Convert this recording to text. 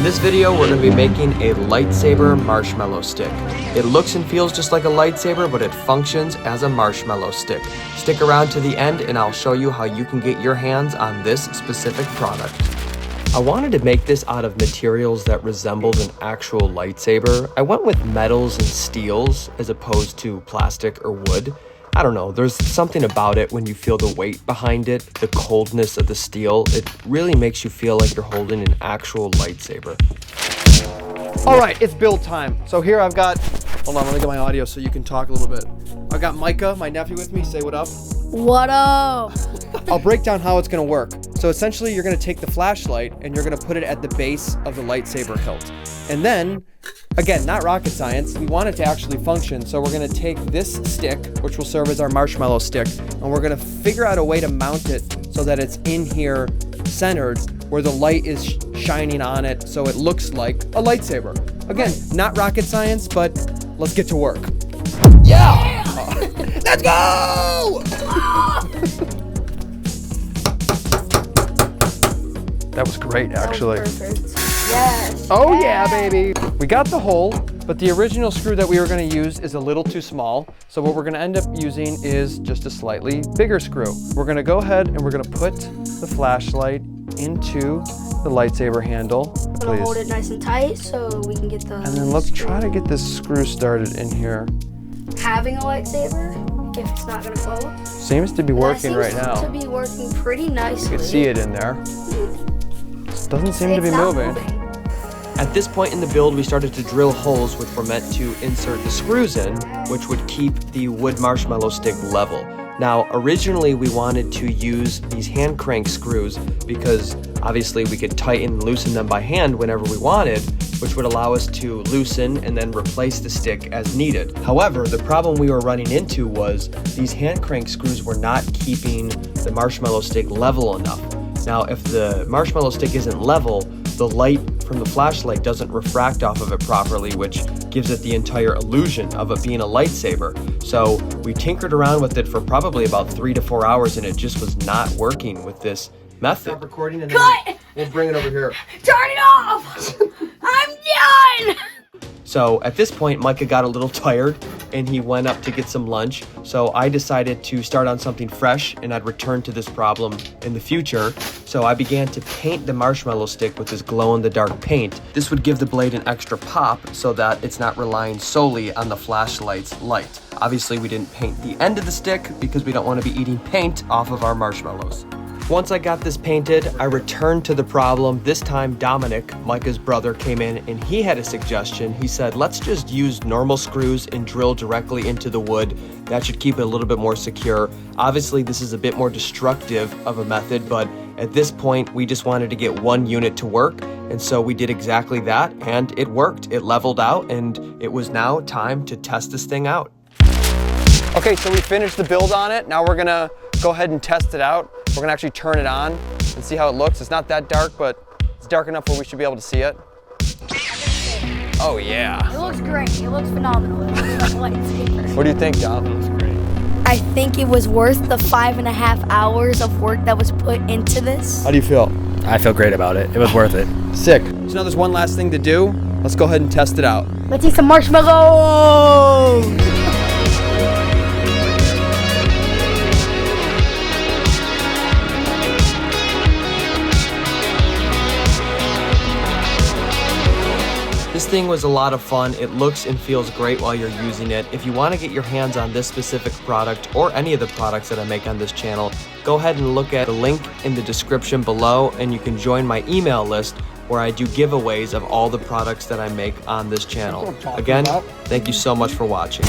this video, we're going to be making a lightsaber marshmallow stick. It looks and feels just like a lightsaber, but it functions as a marshmallow stick. Stick around to the end and I'll show you how you can get your hands on this specific product. I wanted to make this out of materials that resembled an actual lightsaber. I went with metals and steels as opposed to plastic or wood. I don't know, there's something about it when you feel the weight behind it, the coldness of the steel. It really makes you feel like you're holding an actual lightsaber. All right, it's build time. So here I've got, hold on, let me get my audio so you can talk a little bit. I've got Micah, my nephew, with me. Say what up. What up? I'll break down how it's gonna work. So essentially you're gonna take the flashlight and you're gonna put it at the base of the lightsaber hilt. And then, again, not rocket science, we want it to actually function. So we're gonna take this stick, which will serve as our marshmallow stick, and we're gonna figure out a way to mount it so that it's in here centered where the light is shining on it so it looks like a lightsaber. Again, not rocket science, but let's get to work. Yeah! Let's go! That was great, actually. That was perfect. Yes. Oh yeah, baby. We got the hole, but the original screw that we were gonna use is a little too small. So what we're gonna end up using is just a slightly bigger screw. We're gonna go ahead and we're gonna put the flashlight into the lightsaber handle. I'm gonna hold it nice and tight so we can get the... And then let's try to get this screw started in here. Having a lightsaber, if it's not gonna close. Seems to be working right now. Seems to be working pretty nicely. You can see it in there. Doesn't seem to be moving. At this point in the build, we started to drill holes which were meant to insert the screws in, which would keep the wood marshmallow stick level. Now, originally we wanted to use these hand crank screws because obviously we could tighten and loosen them by hand whenever we wanted, which would allow us to loosen and then replace the stick as needed. However, the problem we were running into was these hand crank screws were not keeping the marshmallow stick level enough. Now, if the marshmallow stick isn't level, the light from the flashlight doesn't refract off of it properly, which gives it the entire illusion of it being a lightsaber. So we tinkered around with it for probably about 3 to 4 hours and it just was not working with this method. Stop recording and Cut! We'll bring it over here. Turn it off! I'm done! So at this point, Micah got a little tired and he went up to get some lunch. So I decided to start on something fresh and I'd return to this problem in the future. So I began to paint the marshmallow stick with this glow-in-the-dark paint. This would give the blade an extra pop so that it's not relying solely on the flashlight's light. Obviously, we didn't paint the end of the stick because we don't want to be eating paint off of our marshmallows. Once I got this painted, I returned to the problem. This time, Dominic, Micah's brother, came in and he had a suggestion. He said, let's just use normal screws and drill directly into the wood. That should keep it a little bit more secure. Obviously, this is a bit more destructive of a method, but at this point, we just wanted to get one unit to work. And so we did exactly that, and it worked. It leveled out, and it was now time to test this thing out. Okay, so we finished the build on it. Now we're gonna go ahead and test it out. We're gonna actually turn it on and see how it looks. It's not that dark, but it's dark enough where we should be able to see it. Oh yeah. It looks great. It looks phenomenal. It looks like a lightsaber. What do you think, Dom? It looks great. I think it was worth the 5.5 hours of work that was put into this. How do you feel? I feel great about it. It was worth it. Sick. So now there's one last thing to do. Let's go ahead and test it out. Let's eat some marshmallows! This thing was a lot of fun. It looks and feels great while you're using it. If you want to get your hands on this specific product or any of the products that I make on this channel, go ahead and look at the link in the description below and you can join my email list where I do giveaways of all the products that I make on this channel. Again, thank you so much for watching.